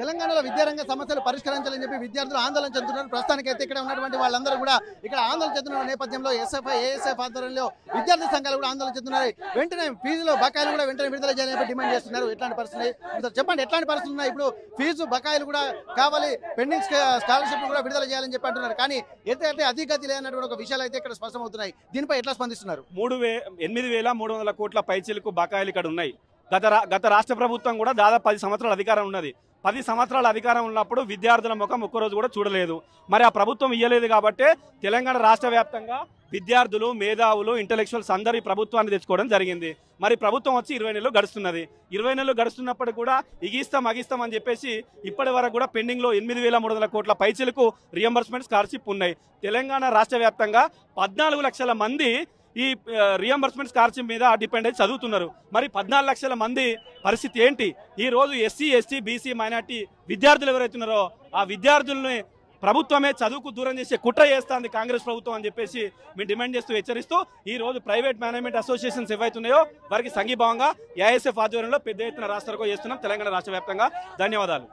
తెలంగాణలో విద్యారంగ సమస్యలు పరిష్కరించాలని చెప్పి విద్యార్థులు ఆందోళన చెందుతున్నారు. ప్రస్తుతానికైతే ఇక్కడ ఉన్నటువంటి వాళ్ళందరూ కూడా ఇక్కడ ఆందోళన చెందుతున్న నేపథ్యంలో ఎస్ఎఫ్ఐ ఏఎస్ఎఫ్ ఆధ్వర్యంలో విద్యార్థి సంఘాలు కూడా ఆందోళన చెందుతున్నాయి. వెంటనే ఫీజులో బకాయిలు కూడా వెంటనే విడుదల చేయాలని డిమాండ్ చేస్తున్నారు. ఎట్లాంటి పరిస్థితులు చెప్పండి, ఎట్లాంటి పరిస్థితులు ఉన్నాయి? ఇప్పుడు ఫీజు బకాయిలు కూడా కావాలి, పెండింగ్ స్కాలర్షిప్ కూడా విడుదల చేయాలని చెప్పి అంటున్నారు. కానీ అయితే అధిగతి లేనటువంటి ఒక విషయాలు అయితే ఇక్కడ స్పష్టమవుతున్నాయి. దీనిపై ఎట్లా స్పందిస్తున్నారు? 8,300 కోట్ల పైచీలకు బకాయిలు ఇక్కడ ఉన్నాయి. గత రాష్ట్ర ప్రభుత్వం కూడా దాదాపు 10 సంవత్సరాల అధికారం ఉన్నది. 10 సంవత్సరాల అధికారం ఉన్నప్పుడు విద్యార్థుల ముఖం ఒక్కరోజు కూడా చూడలేదు. మరి ఆ ప్రభుత్వం ఇయ్యలేదు కాబట్టి తెలంగాణ రాష్ట్ర వ్యాప్తంగా విద్యార్థులు, మేధావులు, ఇంటలెక్చువల్స్ అందరూ ఈ ప్రభుత్వాన్ని తెచ్చుకోవడం జరిగింది. మరి ప్రభుత్వం వచ్చి 20 నెలలు గడుస్తున్నది. 20 నెలలు గడుస్తున్నప్పుడు కూడా ఇగిస్తాం అని చెప్పేసి ఇప్పటి వరకు కూడా పెండింగ్లో 8,300 కోట్ల పైచీలకు రియంబర్స్మెంట్ స్కాలర్షిప్ ఉన్నాయి. తెలంగాణ రాష్ట్ర వ్యాప్తంగా 14 లక్షల మంది ఈ రియంబర్స్మెంట్ స్కాలర్షిప్ మీద డిపెండ్ అయి చదువుతున్నారు. మరి 14 లక్షల మంది పరిస్థితి ఏంటి? ఈ రోజు ఎస్సీ, ఎస్టీ, బీసీ, మైనార్టీ విద్యార్థులు ఎవరైతున్నారో ఆ విద్యార్థుల్ని ప్రభుత్వమే చదువుకు దూరం చేసే కుట్ర చేస్తుంది కాంగ్రెస్ ప్రభుత్వం అని చెప్పేసి మేము డిమాండ్ చేస్తూ హెచ్చరిస్తూ ఈ రోజు ప్రైవేట్ మేనేజ్మెంట్ అసోసియేషన్స్ ఏవైతున్నాయో వారికి సంఘీభావంగా ఏఐఎస్ఎఫ్ ఆధ్వర్యంలో పెద్ద ఎత్తున రాష్ట్రాలకు చేస్తున్నాం తెలంగాణ రాష్ట్ర వ్యాప్తంగా. ధన్యవాదాలు.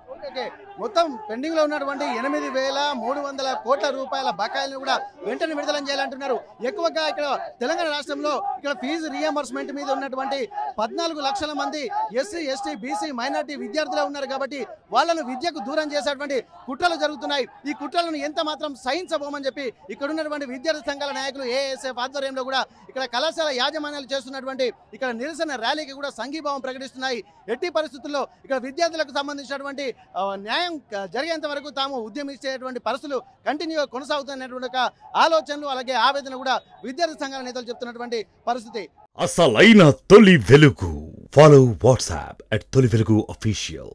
మొత్తం పెండింగ్ లో ఉన్నటువంటి 8,300 కోట్ల రూపాయల బకాయిలను కూడా వెంటనే విడుదల చేయాలంటున్నారు. ఎక్కువగా ఇక్కడ తెలంగాణ రాష్ట్రంలో ఇక్కడ ఫీజు రియంబర్స్మెంట్ మీద ఉన్నటువంటి 14 లక్షల మంది ఎస్సీ, ఎస్టీ, బీసీ, మైనార్టీ విద్యార్థులే ఉన్నారు కాబట్టి వాళ్ళను విద్యకు దూరం చేసేటువంటి కుట్రలు జరుగుతున్నాయి. ఈ కుట్రలను ఎంత మాత్రం సహించబోమని చెప్పి ఇక్కడ ఉన్నటువంటి విద్యార్థి సంఘాల నాయకులు ఏఎస్ఎఫ్ ఆధ్వర్యంలో కూడా ఇక్కడ కళాశాల యాజమాన్యాలు చేస్తున్నటువంటి ఇక్కడ నిరసన ర్యాలీకి కూడా సంఘీభావం ప్రకటిస్తున్నాయి. ఎట్టి పరిస్థితుల్లో ఇక్కడ విద్యార్థులకు సంబంధించినటువంటి న్యాయం జరిగేంత వరకు తాము ఉద్యమించేటువంటి పరిస్థితులు కంటిన్యూగా కొనసాగుతున్నటువంటి ఆలోచనలు అలాగే ఆవేదన కూడా విద్యార్థి సంఘాల నేతలు చెప్తున్నటువంటి పరిస్థితి. అసలైన తొలి వెలుగు. ఫాలో వాట్సాప్ @తొలి వెలుగు official.